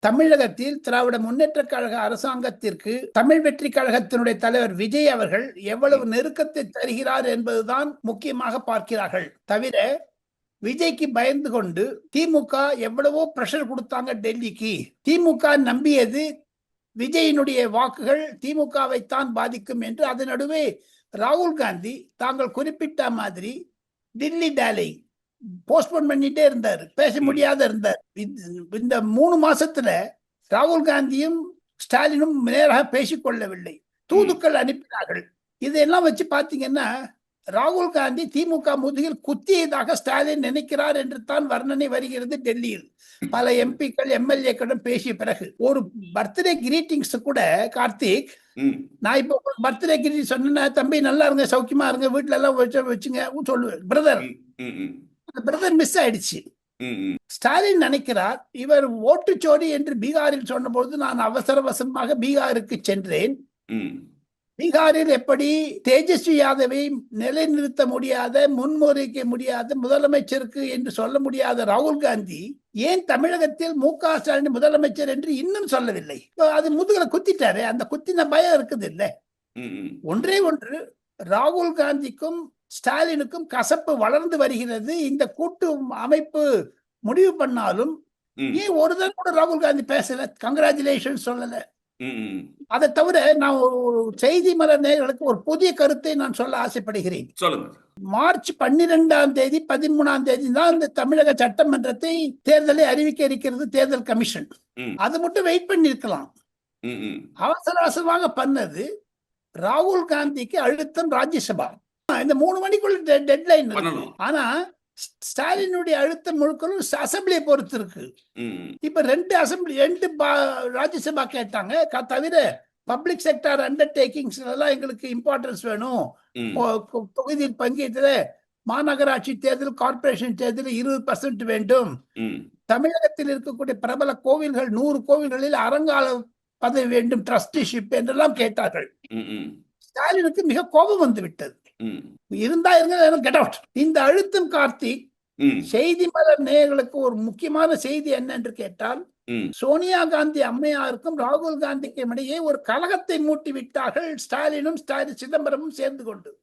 தமிழகத்தில் திராவிட முன்னேற்ற கழக அரசாங்கத்திற்கு தமிழ் வெற்றி கழகத்தினுடைய தலைவர் விஜய் அவர்கள் எவ்வளவு நெருக்கத்தை தருகிறார் என்பதுதான் முக்கியமாக பார்க்கிறார்கள். தவிர விஜய்க்கு பயந்து கொண்டு திமுக எவ்வளவோ பிரஷர் கொடுத்தாங்க டெல்லிக்கு. திமுக நம்பியது விஜயினுடைய வாக்குகள் திமுகவைத்தான் பாதிக்கும் என்று. அதன் நடுவே ராகுல் காந்தி தாங்கள் குறிப்பிட்ட மாதிரி டில்லி டாலை போஸ்ட்போன் பண்ணிட்டே இருந்தார், பேச முடியாத இருந்தார். இந்த 3 மாசத்துல ராகுல் காந்தியும் ஸ்டாலினும் நேராக பேசிக்கொள்ளவில்லை, தூதுக்கள் அனுப்பினார்கள். இதெல்லாம் வச்சு பாத்தீங்கன்னா ராகுல் காந்தி திமுக முதுகில் குத்தியதாக ஸ்டாலின் நினைக்கிறார் என்று தான் வர்ணனை வருகிறது டெல்லியில். பல எம்பிக்கள் எம்எல்ஏக்களும் பேசிய பிறகு ஒரு பர்த்டே கிரீட்டிங்ஸ் கூட கார்த்திக், நான் இப்போ பர்த்டே கிரீட்டிங் சொன்னா தம்பி நல்லா இருங்க, சௌக்கியமா இருங்க, வீட்டுல எல்லாம் வச்சுங்க சொல்லுவேன். பிரதர் மிஸ் ஆயிடுச்சு. ஸ்டாலின் நினைக்கிறார் இவர் ஓட்டுச்சோரி என்று பீகாரில் சொன்னபோது நான் அவசரமாக பீகாருக்கு சென்றேன். பீகாரில் எப்படி தேஜஸ்வி யாதவை நிலைநிறுத்த முடியாத, முன்முறைக்க முடியாத முதலமைச்சருக்கு என்று சொல்ல முடியாத ராகுல் காந்தி ஏன் தமிழகத்தில் மு.க. ஸ்டாலின் முதலமைச்சர் என்று இன்னும் சொல்லவில்லை? அது முதுகலை குத்திட்டாரு. அந்த குத்தின பயம் இருக்குது இல்ல. ஒன்றே ஒன்று, ராகுல் காந்திக்கும் ஸ்டாலினுக்கும் கசப்பு வளர்ந்து வருகிறது. இந்த கூட்டு அமைப்பு முடிவு பண்ணாலும் ஏன் ஒரு தடவை கூட ராகுல் காந்தி பேசல, கங்க்ராச்சுலேஷன் சொல்லல. அதை தவிர நான் ஒரு செய்தி மலர் நேயர்களுக்கு ஒரு புதிய கருத்தை நான் சொல்ல ஆசைப்படுகிறேன். மார்ச் 12ஆம் தேதி 13ஆம் தேதி தான் இந்த தமிழக சட்டமன்றத்தை தேர்தலை அறிவிக்க இருக்கிறது தேர்தல் கமிஷன். அது மட்டும் வெயிட் பண்ணி இருக்கலாம். அவசரமாக பண்ணது ராகுல் காந்திக்கு அழுத்தம். ராஜ்யசபா இந்த 3 மணிக்குள்ள டெட்லைன் இருக்கு. ஆனா ஸ்டாலினுடைய அழுத்தம் முழுக்களும் அசம்பிளியை பொறுத்து இருக்கு. இப்ப 2 ராஜ்யசபா கேட்டாங்க. தவிர பப்ளிக் செக்டர் அண்டர்டேக்கிங்ஸ் எல்லாம் எங்களுக்கு இம்பார்ட்டன்ஸ் வேணும். தொகுதியில் பங்கேற்ற மாநகராட்சி தேர்தல், கார்பரேஷன் தேர்தல் 20% வேண்டும். தமிழகத்தில் இருக்கக்கூடிய பிரபல கோவில்கள் 100 கோவில்களில் அறங்கால பதவி வேண்டும், ட்ரஸ்டிஷிப் என்றெல்லாம் கேட்டார்கள். ஸ்டாலினுக்கு மிக கோபம் வந்து விட்டது. இருந்தா கெட் அவுட். இந்த அழுத்தம் கார்த்திக், செய்தி மலர் நேயர்களுக்கு ஒரு முக்கியமான செய்தி என்ன என்று கேட்டால், சோனியா காந்தி அம்மையாருக்கும் ராகுல் காந்திக்கும் இடையே ஒரு கலகத்தை மூட்டி விட்டார்கள் ஸ்டாலினும் சிதம்பரமும் சேர்ந்து கொண்டு.